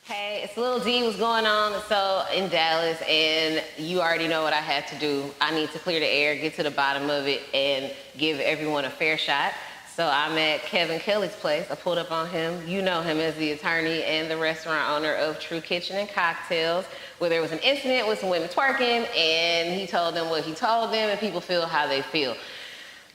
Hey, it's Lil D. What's going on? So in Dallas, and you already know what I had to do. I need to clear the air, get to the bottom of it, and give everyone a fair shot. So I'm at Kevin Kelly's place. I pulled up on him. You know him as the attorney and the restaurant owner of True Kitchen and Cocktails, where there was an incident with some women twerking, and he told them what he told them, and people feel how they feel.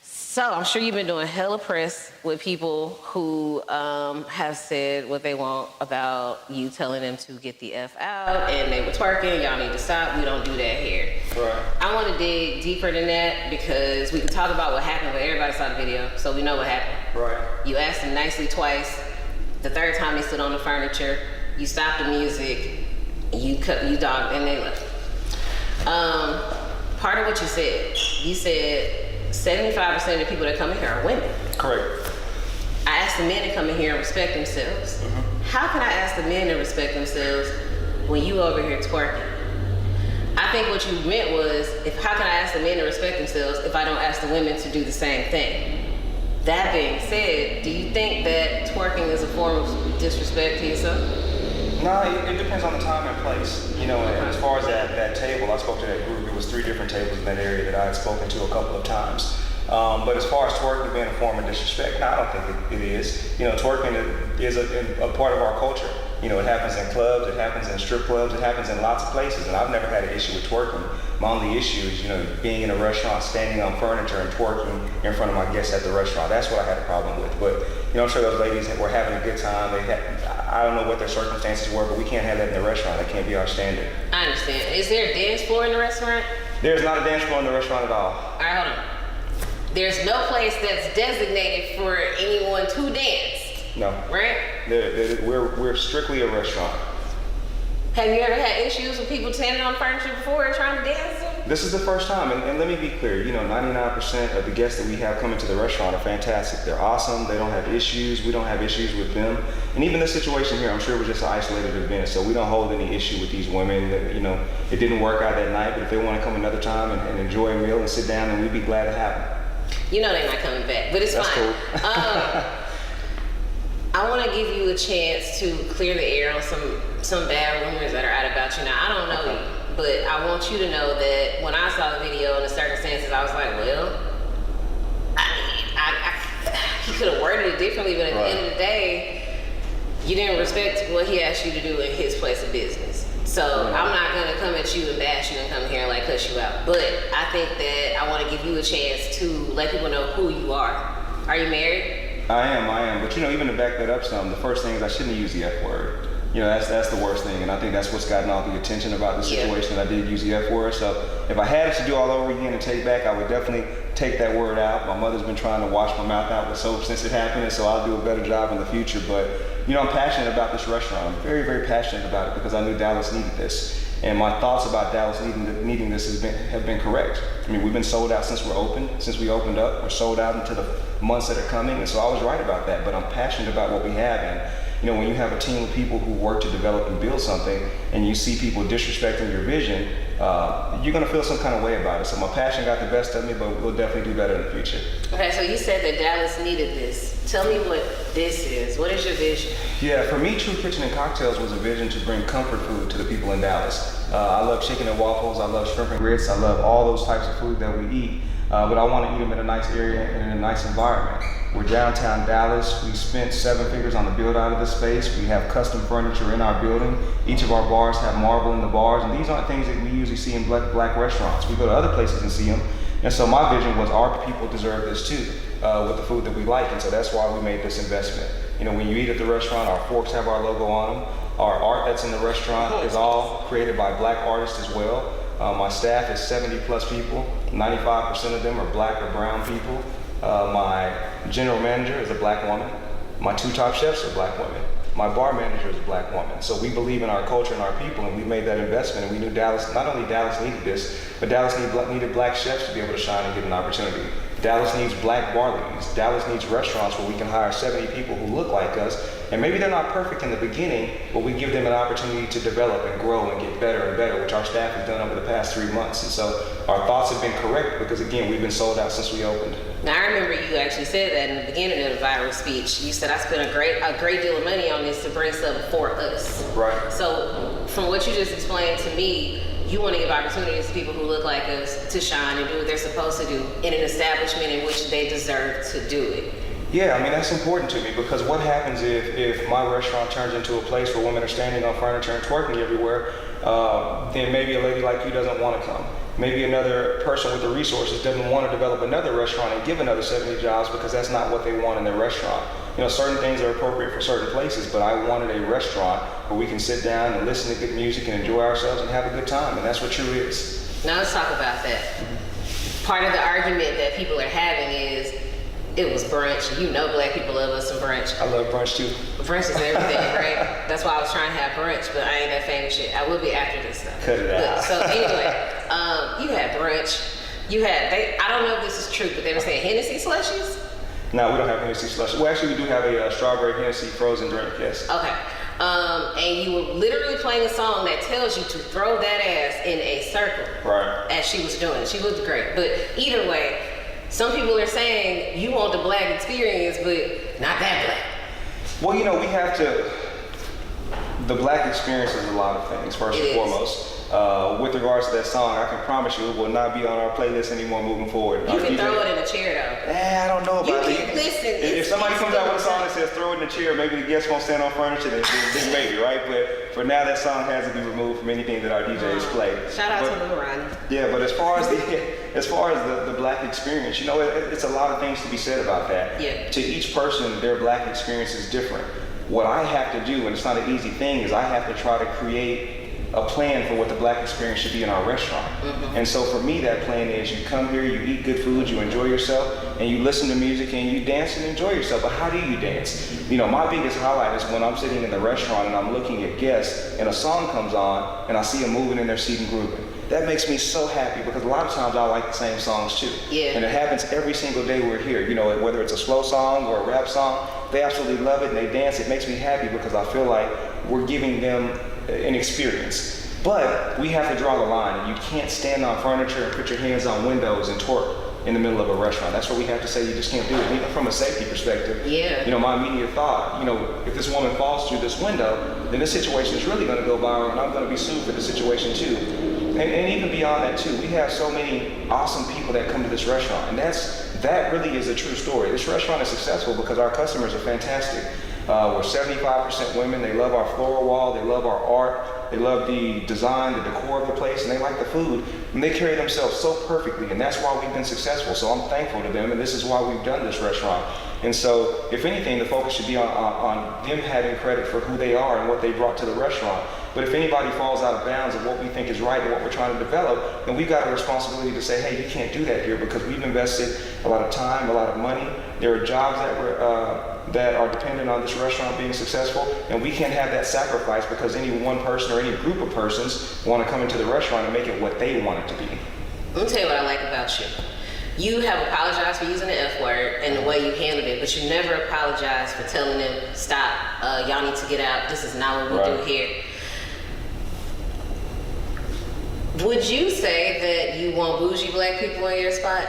So I'm sure you've been doing hella press with people who have said what they want about you telling them to get the F out, and they were twerking, y'all need to stop, we don't do that here. Right. I want to dig deeper than that because we can talk about what happened, but everybody saw the video, so we know what happened. Right. You asked them nicely twice. The third time they stood on the furniture, you stopped the music, you dogged, and they left. Part of what you said 75% of the people that come in here are women. Correct. I asked the men to come in here and respect themselves. Mm-hmm. How can I ask the men to respect themselves when you over here twerking? I think what you meant was, how can I ask the men to respect themselves if I don't ask the women to do the same thing? That being said, do you think that twerking is a form of disrespect to yourself? No, it depends on the time and place. You know, and as far as that table, I spoke to that group. It was 3 different tables in that area that I had spoken to a couple of times. But as far as twerking being a form of disrespect, no, I don't think it is. You know, twerking is a part of our culture. You know, it happens in clubs, it happens in strip clubs, it happens in lots of places, and I've never had an issue with twerking. My only issue is, you know, being in a restaurant, standing on furniture and twerking in front of my guests at the restaurant. That's what I had a problem with. But, you know, I'm sure those ladies were having a good time. I don't know what their circumstances were, but we can't have that in the restaurant. That can't be our standard. I understand. Is there a dance floor in the restaurant? There's not a dance floor in the restaurant at all. All right, hold on. There's no place that's designated for anyone to dance. No. Right? We're strictly a restaurant. Have you ever had issues with people standing on furniture before trying to dance? This is the first time, and let me be clear, you know, 99% of the guests that we have coming to the restaurant are fantastic. They're awesome, they don't have issues, we don't have issues with them. And even this situation here, I'm sure it was just an isolated event, so we don't hold any issue with these women. That, you know, it didn't work out that night, but if they want to come another time and enjoy a meal and sit down, then we'd be glad to have them. You know they're not coming back, but it's That's fine. Cool. I want to give you a chance to clear the air on some bad rumors that are out about you. Now, I don't know you, but I want you to know that when I saw the video and the circumstances, I was like, well, he could have worded it differently, but at the end of the day, you didn't respect what he asked you to do in his place of business. So I'm not going to come at you and bash you and come here and like cuss you out. But I think that I want to give you a chance to let people know who you are. Are you married? I am. But you know, even to back that up some, the first thing is I shouldn't use the F word. You know, that's the worst thing, and I think that's what's gotten all the attention about the situation. That I did use the F word. So if I had it to do all over again and take back, I would definitely take that word out. My mother's been trying to wash my mouth out with soap since it happened, and so I'll do a better job in the future. But you know, I'm passionate about this restaurant. I'm very, very passionate about it because I knew Dallas needed this. And my thoughts about Dallas needing this have been correct. I mean, we've been sold out since we opened up. We're sold out into the months that are coming, and so I was right about that. But I'm passionate about what we have, and you know, when you have a team of people who work to develop and build something, and you see people disrespecting your vision, you're gonna feel some kind of way about it. So my passion got the best of me, but we'll definitely do better in the future. Okay, so you said that Dallas needed this. Tell me what this is. What is your vision? Yeah, for me, True Kitchen and Cocktails was a vision to bring comfort food to the people in Dallas. I love chicken and waffles, I love shrimp and grits, I love all those types of food that we eat, but I want to eat them in a nice area and in a nice environment. We're downtown Dallas. We spent 7 figures on the build out of this space. We have custom furniture in our building. Each of our bars have marble in the bars, and these aren't things that we usually see in black restaurants. We go to other places and see them. And so my vision was our people deserve this too, with the food that we like, and so that's why we made this investment. You know, when you eat at the restaurant, our forks have our logo on them. Our art that's in the restaurant is all created by black artists as well. My staff is 70 plus people. 95% of them are black or brown people. My general manager is a black woman. My 2 top chefs are black women. My bar manager is a black woman. So we believe in our culture and our people, and we made that investment, and we knew Dallas, not only Dallas needed this, but Dallas needed black chefs to be able to shine and get an opportunity. Dallas needs black barleys. Dallas needs restaurants where we can hire 70 people who look like us. And maybe they're not perfect in the beginning, but we give them an opportunity to develop and grow and get better and better, which our staff has done over the past 3 months. And so our thoughts have been correct because, again, we've been sold out since we opened. Now, I remember you actually said that in the beginning of the viral speech. You said, I spent a great deal of money on this to bring something for us. Right. So from what you just explained to me, you want to give opportunities to people who look like us to shine and do what they're supposed to do in an establishment in which they deserve to do it. Yeah, I mean, that's important to me because what happens if my restaurant turns into a place where women are standing on furniture and twerking everywhere, then maybe a lady like you doesn't want to come. Maybe another person with the resources doesn't want to develop another restaurant and give another 70 jobs because that's not what they want in their restaurant. You know, certain things are appropriate for certain places, but I wanted a restaurant where we can sit down and listen to good music and enjoy ourselves and have a good time, and that's what True is. Now let's talk about that. Part of the argument that people are having is it was brunch. You know black people love us some brunch. I love brunch too. Brunch is everything, right? That's why I was trying to have brunch, but I ain't that famous shit. I will be after this stuff. Cut it out. So anyway, you had brunch. I don't know if this is true, but they were saying Hennessy slushies? No, we don't have Hennessy slushies. Well, actually, we do have a strawberry Hennessy frozen drink, yes. Okay. And you were literally playing a song that tells you to throw that ass in a circle. Right. As she was doing. She looked great. But either way, some people are saying you want the black experience, but not that black. Well, you know, we have to. The black experience is a lot of things, first and foremost. With regards to that song, I can promise you it will not be on our playlist anymore moving forward. You can throw it in a chair though. I don't know about that. Listen, if somebody comes out with a song that says throw it in a chair, maybe the guests won't stand on furniture, then maybe, right? But for now, that song has to be removed from anything that our DJs play. Shout out to Lil Ronnie. Yeah, but as far as the black experience, you know, it's a lot of things to be said about that. Yeah. To each person, their black experience is different. What I have to do, and it's not an easy thing, is I have to try to create a plan for what the black experience should be in our restaurant. Mm-hmm. And so for me, that plan is you come here, you eat good food, you enjoy yourself, and you listen to music and you dance and enjoy yourself. But how do you dance? You know, my biggest highlight is when I'm sitting in the restaurant and I'm looking at guests and a song comes on and I see them moving in their seat and grooving. That makes me so happy because a lot of times I like the same songs too. Yeah. And it happens every single day we're here. You know, whether it's a slow song or a rap song, they absolutely love it and they dance. It makes me happy because I feel like we're giving them an experience. But we have to draw the line, and you can't stand on furniture and put your hands on windows and twerk in the middle of a restaurant. That's what we have to say. You just can't do it. Even from a safety perspective, yeah. You know, my immediate thought, you know, if this woman falls through this window, then this situation is really going to go viral, and I'm going to be sued for the situation too. And even beyond that too, we have so many awesome people that come to this restaurant, and that really is a true story. This restaurant is successful because our customers are fantastic. We're 75% women. They love our floral wall. They love our art. They love the design, the decor of the place, and they like the food. And they carry themselves so perfectly, and that's why we've been successful. So I'm thankful to them, and this is why we've done this restaurant. And so, if anything, the focus should be on them having credit for who they are and what they brought to the restaurant. But if anybody falls out of bounds of what we think is right and what we're trying to develop, then we've got a responsibility to say, hey, you can't do that here because we've invested a lot of time, a lot of money. There are jobs that are dependent on this restaurant being successful, and we can't have that sacrifice because any one person or any group of persons want to come into the restaurant and make it what they want it to be. Let me tell you what I like about you. You have apologized for using the F word and the way you handled it, but you never apologized for telling them, stop, y'all need to get out, this is not what we do here. Would you say that you want bougie black people in your spot?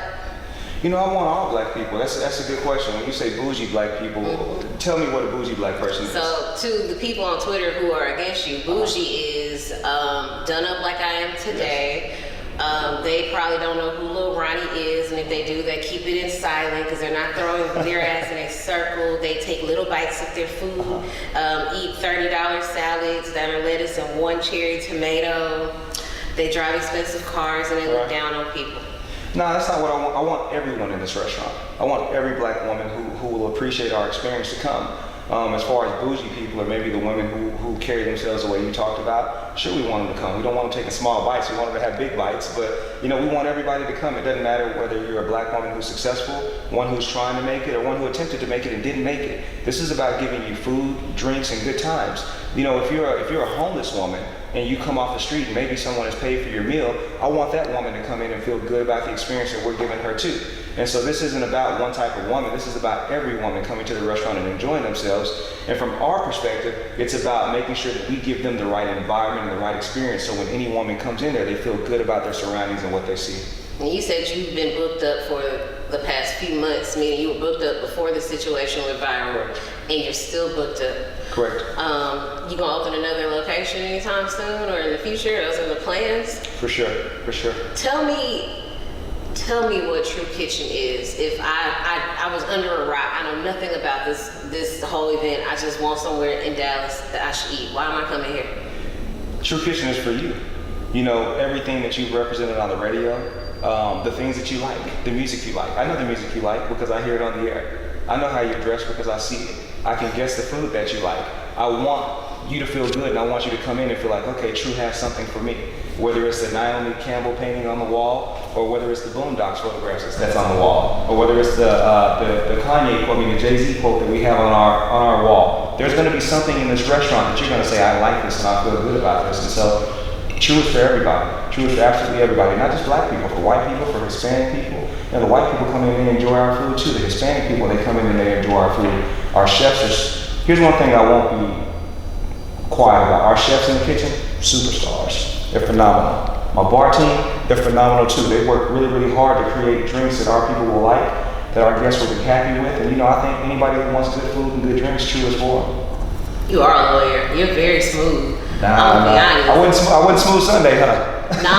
You know, I want all black people. That's a good question. When you say bougie black people, tell me what a bougie black person is. So to the people on Twitter who are against you, bougie is done up like I am today. They probably don't know who Lil Ronnie is, and if they do, they keep it in silent because they're not throwing their ass in a circle. They take little bites of their food, eat $30 salads that are lettuce and one cherry tomato. They drive expensive cars and they look down on people. No, that's not what I want. I want everyone in this restaurant. I want every black woman who will appreciate our experience to come. As far as bougie people, or maybe the women who carry themselves the way you talked about, sure, we want them to come. We don't want them taking small bites. We want them to have big bites. But, you know, we want everybody to come. It doesn't matter whether you're a black woman who's successful, one who's trying to make it, or one who attempted to make it and didn't make it. This is about giving you food, drinks, and good times. You know, if you're a homeless woman and you come off the street and maybe someone has paid for your meal, I want that woman to come in and feel good about the experience that we're giving her too. And so this isn't about one type of woman. This is about every woman coming to the restaurant and enjoying themselves. And from our perspective, it's about making sure that we give them the right environment and the right experience, so when any woman comes in there, they feel good about their surroundings and what they see. And you said you've been booked up for the past few months, meaning you were booked up before the situation went viral, and you're still booked up. Correct. You gonna open another location anytime soon or in the future? Those are the plans? For sure, for sure. Tell me what True Kitchen is. If I was under a rock, I know nothing about this whole event. I just want somewhere in Dallas that I should eat. Why am I coming here? True Kitchen is for you. You know, everything that you've represented on the radio, the things that you like, the music you like. I know the music you like because I hear it on the air. I know how you dress because I see it. I can guess the food that you like. I want you to feel good, and I want you to come in and feel like, okay, True has something for me. Whether it's the Naomi Campbell painting on the wall, or whether it's the Boondocks photographs that's on the wall, or whether it's the Kanye quote, the Jay-Z quote that we have on our wall. There's going to be something in this restaurant that you're going to say, I like this and I feel good about this. And so, True is for everybody. True is for absolutely everybody. Not just black people, for white people, for Hispanic people. And the white people come in and enjoy our food too. The Hispanic people, they come in and they enjoy our food. Our chefs are, here's one thing I won't be quiet about. Our chefs in the kitchen, superstars. They're phenomenal. My bar team, they're phenomenal too. They work really, really hard to create drinks that our people will like, that our guests will be happy with. And you know, I think anybody who wants good food and good drinks, True is for them. You are a lawyer. You're very smooth. Nah, I wouldn't smooth Sunday, huh? But you know,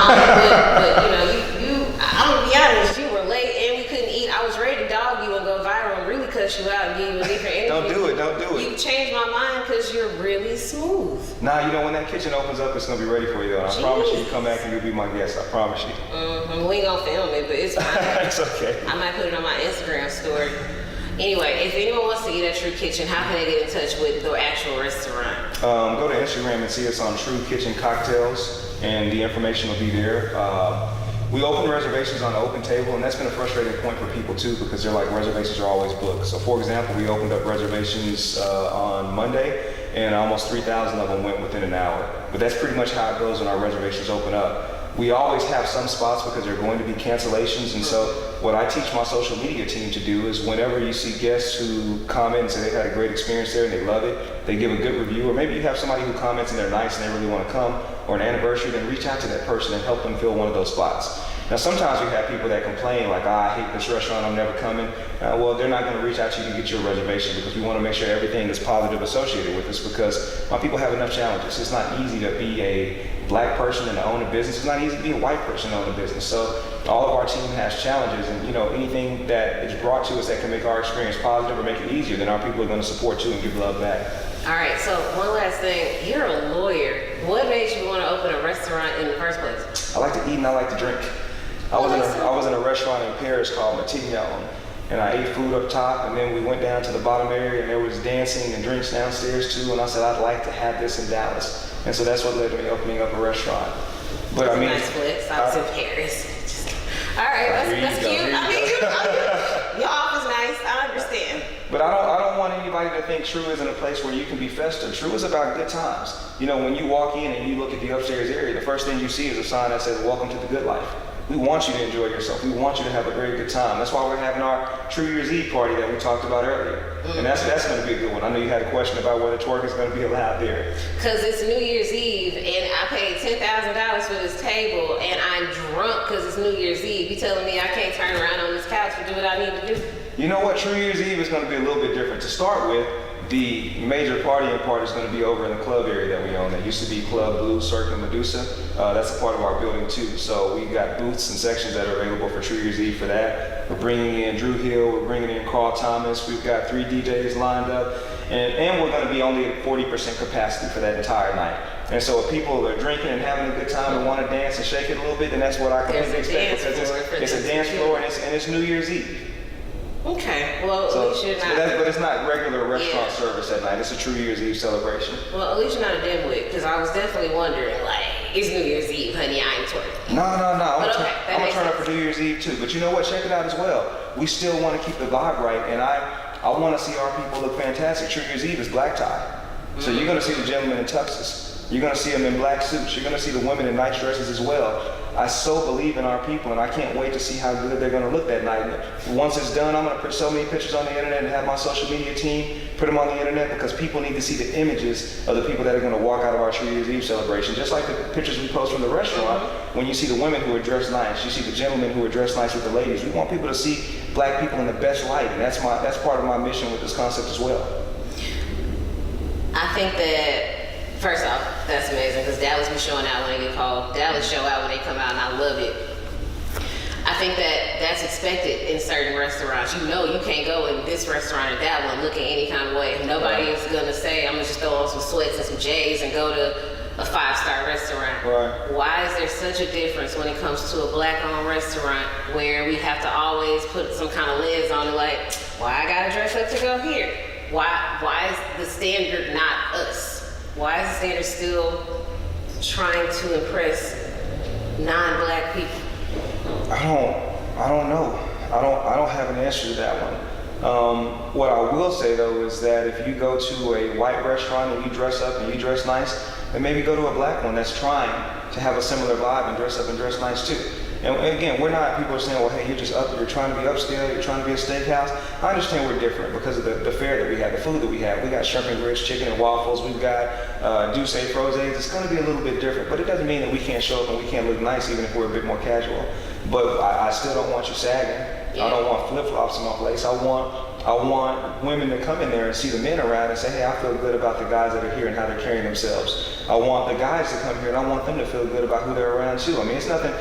I'm gonna be honest. You were late and we couldn't eat. I was ready to dog you and go viral and really cuss you out and give you a different interview. Don't do it. You changed my mind because you're really smooth. Nah, you know, when that kitchen opens up, it's gonna be ready for you though. I promise you come back and you'll be my guest. I promise you. We ain't gonna film it, but it's fine. It's okay. I might put it on my Instagram story. Anyway, if anyone wants to eat at True Kitchen, how can they get in touch with the actual restaurant? Go to Instagram and see us on True Kitchen Cocktails, and the information will be there. We open reservations on the open table, and that's been a frustrating point for people too, because they're like, reservations are always booked. So for example, we opened up reservations on Monday, and almost 3,000 of them went within an hour. But that's pretty much how it goes when our reservations open up. We always have some spots because there are going to be cancellations, and so what I teach my social media team to do is whenever you see guests who comment and say they had a great experience there and they love it, they give a good review, or maybe you have somebody who comments and they're nice and they really want to come, or an anniversary, then reach out to that person and help them fill one of those spots. Now sometimes we have people that complain like, I hate this restaurant, I'm never coming. Well, they're not going to reach out to you to get your reservation, because we want to make sure everything is positive associated with this, because my people have enough challenges. It's not easy to be a black person and to own a business. It's not easy to be a white person and own a business. So all of our team has challenges, and you know, anything that is brought to us that can make our experience positive or make it easier, then our people are going to support you and give love back. All right, so one last thing. You're a lawyer. What made you want to open a restaurant in the first place? I like to eat and I like to drink. I was in a restaurant in Paris called Matignon, and I ate food up top, and then we went down to the bottom area, and there was dancing and drinks downstairs too, and I said I'd like to have this in Dallas. And so that's what led to me opening up a restaurant. But I mean, nice flex. I was in Paris. All right, that's cute. Your office nice. I understand. But I don't want anybody to think True isn't a place where you can be festive. True is about good times. You know, when you walk in and you look at the upstairs area, the first thing you see is a sign that says, "Welcome to the good life." We want you to enjoy yourself. We want you to have a very good time. That's why we're having our True Year's Eve party that we talked about earlier. And that's going to be a good one. I know you had a question about whether twerking is going to be allowed there. Because it's New Year's Eve, and I paid $10,000 for this table, and I'm drunk because it's New Year's Eve. You telling me I can't turn around on this couch and do what I need to do? You know what? True Year's Eve is going to be a little bit different. To start with, the major partying part is going to be over in the club area that we own. That used to be Club Blue, Cirque, and Medusa. That's a part of our building too. So we got booths and sections that are available for True Year's Eve for that. We're bringing in Drew Hill. We're bringing in Carl Thomas. We've got 3 DJs lined up, and we're going to be only at 40% capacity for that entire night. And so if people are drinking and having a good time and want to dance and shake it a little bit, then that's what I completely expect, because it's a dance floor and it's New Year's Eve. Okay, well, at least you're not. But it's not regular restaurant service at night. It's a True Year's Eve celebration. Well, at least you're not a dimwit, because I was definitely wondering, like, it's New Year's Eve, honey, I ain't twerking. No. I'm gonna turn up for New Year's Eve too. But you know what? Check it out as well. We still want to keep the vibe right, and I want to see our people look fantastic. True Year's Eve is black tie. So you're gonna see the gentlemen in tuxes. You're gonna see them in black suits. You're gonna see the women in nice dresses as well. I so believe in our people, and I can't wait to see how good they're going to look that night. Once it's done, I'm going to put so many pictures on the internet and have my social media team put them on the internet, because people need to see the images of the people that are going to walk out of our New Year's Eve celebration. Just like the pictures we post from the restaurant, when you see the women who are dressed nice, you see the gentlemen who are dressed nice with the ladies. We want people to see black people in the best light, and that's part of my mission with this concept as well. I think that, first off, that's amazing, because Dallas be showing out when they get called. Dallas show out when they come out, and I love it. I think that that's expected in certain restaurants. You know you can't go in this restaurant or that one looking any kind of way. Nobody is going to say, I'm going to just throw on some sweats and some J's and go to a 5-star restaurant. Right. Why is there such a difference when it comes to a black-owned restaurant where we have to always put some kind of lens on it, like, why I got to dress up to go here? Why is the standard not us? Why is the standard still trying to impress non-black people? I don't know. I don't have an answer to that one. What I will say though is that if you go to a white restaurant and you dress up and you dress nice, then maybe go to a black one that's trying to have a similar vibe and dress up and dress nice too. And again, we're not, people are saying, well, hey, you're trying to be upscale, you're trying to be a steakhouse. I understand we're different because of the fare that we have, the food that we have. We got shrimp and grits, chicken and waffles, we've got douce frosés. It's going to be a little bit different, but it doesn't mean that we can't show up and we can't look nice even if we're a bit more casual. But I still don't want you sagging. I don't want flip-flops in my place. I want women to come in there and see the men around and say, hey, I feel good about the guys that are here and how they're carrying themselves. I want the guys to come here and I want them to feel good about who they're around too. I mean, it's nothing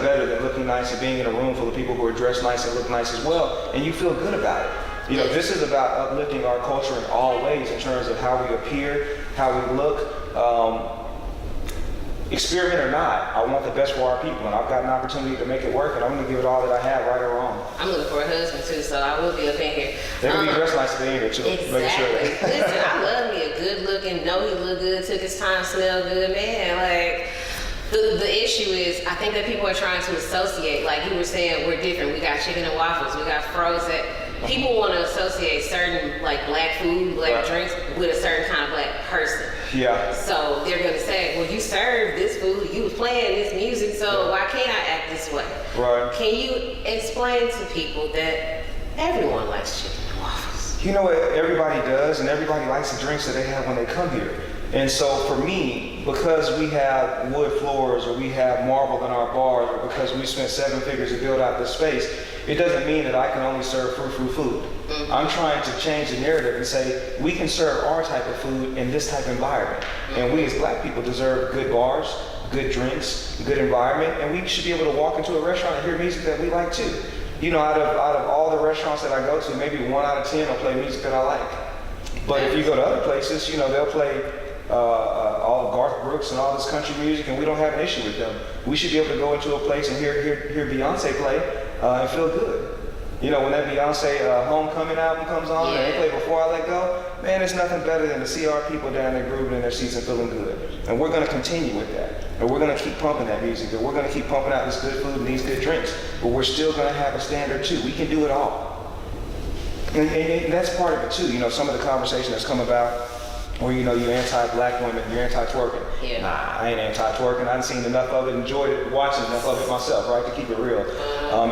better than looking nice and being in a room full of people who are dressed nice and look nice as well, and you feel good about it. You know, this is about uplifting our culture in all ways in terms of how we appear, how we look. Experiment or not, I want the best for our people, and I've got an opportunity to make it work, and I'm going to give it all that I have, right or wrong. I'm looking for a husband too, so I will be up in here. They're going to be dressed nice to be in here too. Exactly. Make sure. Listen, I love me a good looking, know he look good, took his time, smell good, man. Like, the issue is, I think that people are trying to associate, like you were saying, we're different. We got chicken and waffles, we got frozen. People want to associate certain like black food, black drinks with a certain kind of black person. Yeah. So they're gonna say, well, you served this food, you was playing this music, so why can't I act this way? Right. Can you explain to people that everyone likes chicken and waffles? You know what, everybody does, and everybody likes the drinks that they have when they come here. And so for me, because we have wood floors or we have marble in our bars, or because we spent 7 figures to build out this space, it doesn't mean that I can only serve frou-frou food. Mm-hmm. I'm trying to change the narrative and say, we can serve our type of food in this type of environment. Mm-hmm. And we as black people deserve good bars, good drinks, good environment, and we should be able to walk into a restaurant and hear music that we like too. You know, out of all the restaurants that I go to, maybe 1 out of 10 will play music that I like. But if you go to other places, you know, they'll play all of Garth Brooks and all this country music, and we don't have an issue with them. We should be able to go into a place and hear Beyonce play and feel good. You know, when that Beyonce Homecoming album comes on and they play Before I Let Go, man, there's nothing better than to see our people down there grooving in their seats and feeling good. And we're going to continue with that. And we're going to keep pumping that music. And we're going to keep pumping out this good food and these good drinks. But we're still going to have a standard too. We can do it all. And that's part of it too. You know, some of the conversation that's come about where, you know, you're anti-black women, you're anti-twerking. Yeah. Nah, I ain't anti-twerking. I done seen enough of it, enjoyed it, watching enough of it myself, right, to keep it real.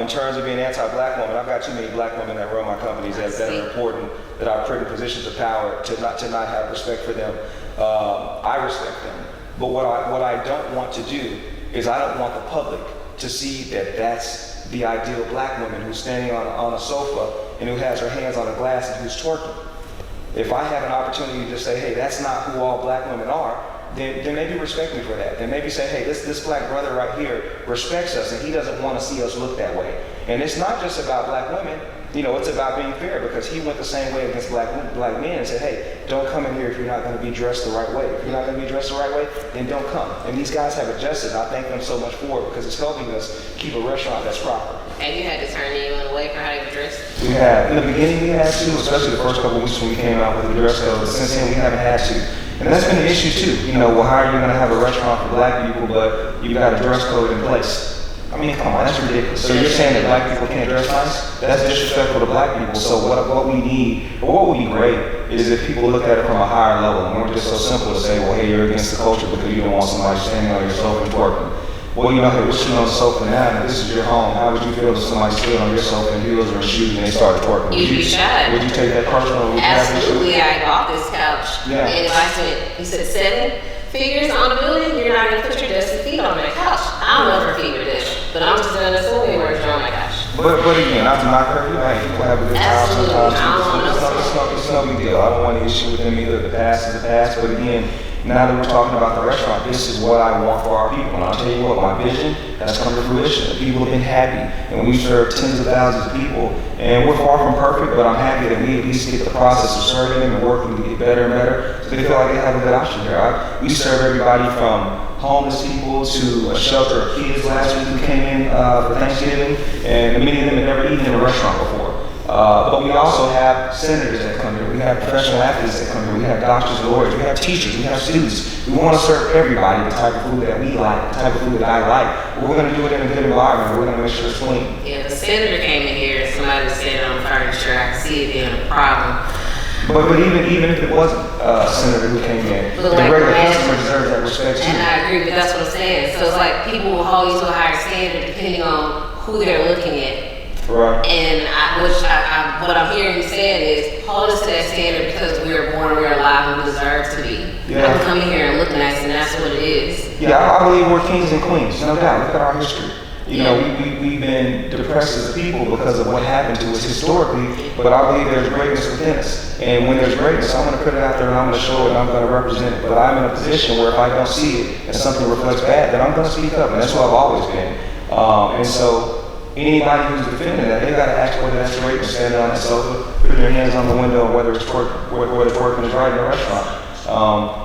In terms of being anti-black women, I've got too many black women that run my companies that are important, that I put in positions of power to not have respect for them. I respect them. But what I don't want to do is I don't want the public to see that that's the ideal black woman who's standing on a sofa and who has her hands on a glass and who's twerking. If I have an opportunity to say, hey, that's not who all black women are, then maybe respect me for that. Then maybe say, hey, this black brother right here respects us and he doesn't want to see us look that way. And it's not just about black women. You know, it's about being fair, because he went the same way against black men and said, hey, don't come in here if you're not going to be dressed the right way. If you're not going to be dressed the right way, then don't come. And these guys have adjusted. I thank them so much for it, because it's helping us keep a restaurant that's proper. And you had to turn anyone away for how they were dressed? We had. In the beginning we had to, especially the first couple of weeks when we came out with the dress code. But since then we haven't had to. And that's been an issue too. You know, well, how are you going to have a restaurant for black people, but you've got a dress code in place? I mean, come on, that's ridiculous. So you're saying that black people can't dress nice? That's disrespectful to black people. So what we need, or what would be great, is if people look at it from a higher level and we're just so simple to say, well, hey, you're against the culture because you don't want somebody standing on your sofa and twerking. well, you know, hey, we're sitting on the sofa now, and this is your home. How would you feel if somebody stood on your sofa in heels or in shoes and they started twerking? You'd be shy. Would you take that personal? Absolutely, I bought this couch. Yeah. And if I spent, you said 7 figures on a building, you're not gonna put your dusty feet on that couch. I don't know if her feet are dirty, but I'm just gonna assume you weren't on my couch. But again, not to knock her, hey, people have a good time sometimes. It's no big deal. I don't want any issue with them either. The past is the past. But again, now that we're talking about the restaurant, this is what I want for our people. And I'll tell you what, my vision has come to fruition. The people have been happy, and we serve tens of thousands of people. And we're far from perfect, but I'm happy that we at least get the process of serving them and working to get better and better, so they feel like they have a good option here. We serve everybody from homeless people to a shelter of kids last week who came in for Thanksgiving, and many of them had never eaten in a restaurant before. But we also have senators that come here. We have professional athletes that come here. We have doctors and lawyers. We have teachers. We have students. We want to serve everybody the type of food that we like, the type of food that I like. But we're going to do it in a good environment. We're going to make sure it's clean. Yeah, if a senator came in here and somebody was sitting on furniture, I can see it being a problem. But even if it wasn't a senator who came in, the regular customer deserves that respect too. And I agree, but that's what I'm saying. So it's like people will hold you to a higher standard depending on who they're looking at. Right. And what I'm hearing you saying is hold us to that standard because we were born, we're alive, and we deserve to be. Yeah. I'm coming here and look nice, and that's what it is. Yeah, I believe we're kings and queens, no doubt. Look at our history. You know, we've been depressed as a people because of what happened to us historically, but I believe there's greatness within us. And when there's greatness, I'm going to put it out there and I'm going to show it and I'm going to represent it. But I'm in a position where if I don't see it and something reflects bad, then I'm going to speak up. And that's who I've always been. And so anybody who's defending that, they got to ask whether that's greatness, standing on that sofa, putting their hands on the window, and whether it's working is right in the restaurant.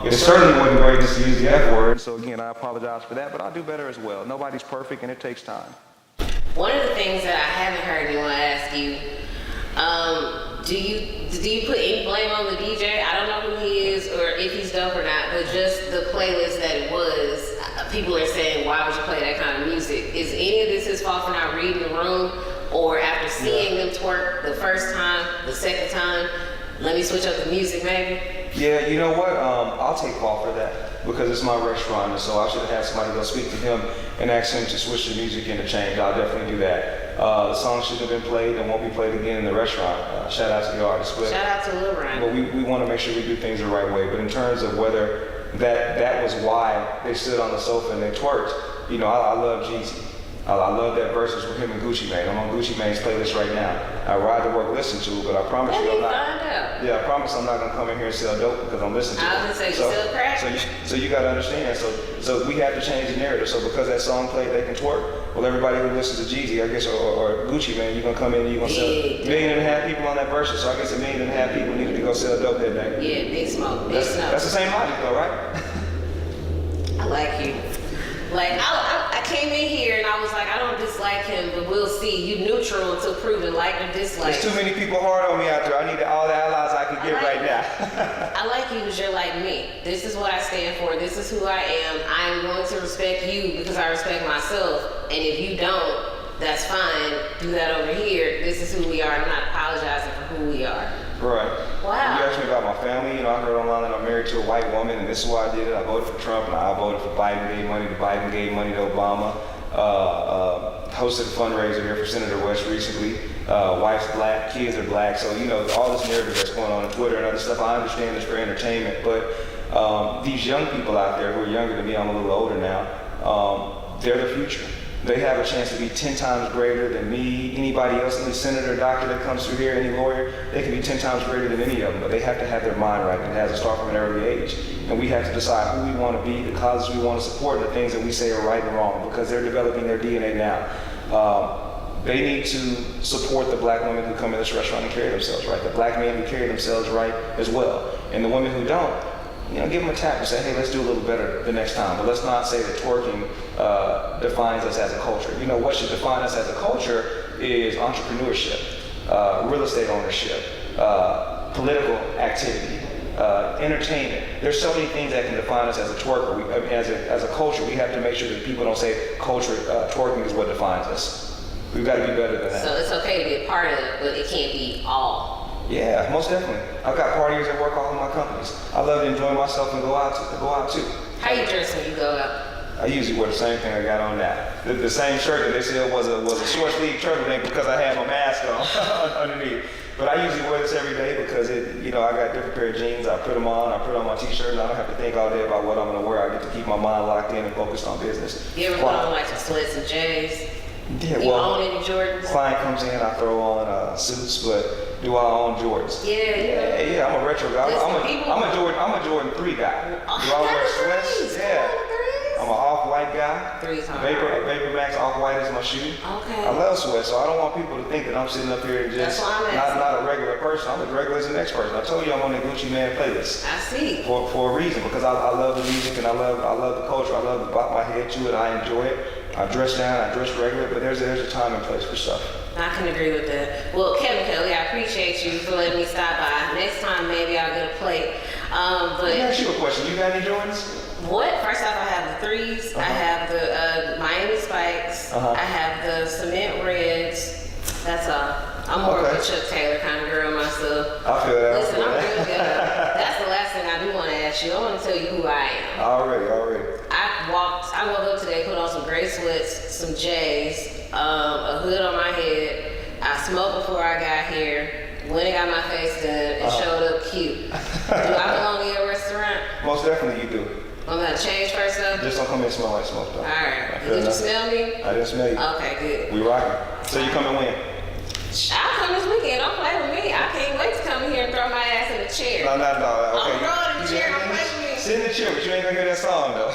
It certainly wasn't greatness to use the F word, so again, I apologize for that, but I'll do better as well. Nobody's perfect, and it takes time. One of the things that I haven't heard anyone ask you, do you put any blame on the DJ? I don't know who he is or if he's dope or not, but just the playlist that it was, people are saying, why would you play that kind of music? Is any of this his fault for not reading the room, or after seeing them twerk the first time, the second time, let me switch up the music maybe? Yeah, you know what? I'll take fault for that because it's my restaurant, and so I should have had somebody go speak to him and ask him to switch the music and to change. I'll definitely do that. The song shouldn't have been played and won't be played again in the restaurant. Shout out to the artist. But, shout out to Lil Ryan. But we want to make sure we do things the right way. But in terms of whether that was why they stood on the sofa and they twerked, you know, I love Jeezy. I love that verses with him and Gucci Mane. I'm on Gucci Mane's playlist right now. I ride to work, listen to it, but I promise you I'm not. Yeah, I promise I'm not gonna come in here and sell dope because I'm listening to it. I was gonna say you sell crack. So you gotta understand. So we have to change the narrative. So because that song played, they can twerk. Well, everybody who listens to Jeezy, I guess, or Gucci Mane, you're gonna come in and you're gonna sell 1.5 million people on that verses. So I guess 1.5 million people needed to go sell dope that day. Yeah, big smoke, big smoke. That's the same logic, though, right? I like you. Like, I came in here and I was like, I don't dislike him, but we'll see. You neutral until proven like or dislike. There's too many people hard on me out there. I need all the allies I can get right now. I like you because you're like me. This is what I stand for. This is who I am. I am going to respect you because I respect myself. And if you don't, that's fine. Do that over here. This is who we are. I'm not apologizing for who we are. Right. Wow. You asked me about my family. You know, I heard online that I'm married to a white woman, and this is why I did it. I voted for Trump, and I voted for Biden. Gave money to Biden. Gave money to Obama. Hosted a fundraiser here for Senator West recently. Wife's black, kids are black. So you know, all this narrative that's going on Twitter and other stuff. I understand it's for entertainment, but these young people out there who are younger than me, I'm a little older now. They're the future. They have a chance to be 10 times greater than me, anybody else, any senator, doctor that comes through here, any lawyer, they can be 10 times greater than any of them, but they have to have their mind right, and it has to start from an early age. And we have to decide who we want to be, the causes we want to support, and the things that we say are right and wrong, because they're developing their DNA now. They need to support the black women who come in this restaurant and carry themselves right, the black men who carry themselves right as well, and the women who don't, you know, give them a tap and say, hey, let's do a little better the next time. But let's not say that twerking defines us as a culture. You know, what should define us as a culture is entrepreneurship, real estate ownership, political activity, entertainment. There's so many things that can define us as a twerker. As a culture, we have to make sure that people don't say culture, twerking is what defines us. We've got to be better than that. So it's okay to be a part of it, but it can't be all. Yeah, most definitely. I've got partiers at work all in my companies. I love to enjoy myself and go out too. How you dress when you go out? I usually wear the same thing I got on now. The same shirt that they said was a short sleeve turtleneck because I had my mask on underneath. But I usually wear this every day because I got different pair of jeans. I put them on. I put on my t-shirt, and I don't have to think all day about what I'm gonna wear. I get to keep my mind locked in and focused on business. You ever put on like some sweats and J's? Yeah, Do you own any Jordans? Client comes in, I throw on suits, but do I own Jordans? Yeah. I'm a retro guy. I'm a Jordan 3 guy. Do I wear sweats? Yeah. I'm an off-white guy. Vapor Max off-white is my shoe. Okay. I love sweats, so I don't want people to think that I'm sitting up here just not a regular person. I'm as regular as the next person. I told you I'm on the Gucci Man playlist. I see. For a reason, because I love the music and I love the culture. I love to bop my head to it. I enjoy it. I dress down, I dress regular, but there's a time and place for stuff. I can agree with that. Well, Kevin Kelly, I appreciate you for letting me stop by. Next time, maybe I'll get a plate. But let me ask you a question. You got any Jordans? What? First off, I have the 3s. I have the Miami Spikes. I have the Cement Reds. That's all. I'm more of a Chuck Taylor kind of girl myself. I feel that. Listen, I'm real good. That's the last thing I do want to ask you. I want to tell you who I am. Already. I woke up today, put on some gray sweats, some J's, a hood on my head. I smoked before I got here. Went and got my face done and showed up cute. Do I belong in your restaurant? Most definitely you do. I'm gonna change first though? Just don't come in and smell like smoke though. Alright. Did you smell me? I didn't smell you. Okay, good. We rocking. So you coming when? I'll come this weekend. Don't play with me. I can't wait to come here and throw my ass in the chair. No. Okay. I'm throwing in the chair. Don't play with me. Sit in the chair, but you ain't gonna hear that song though.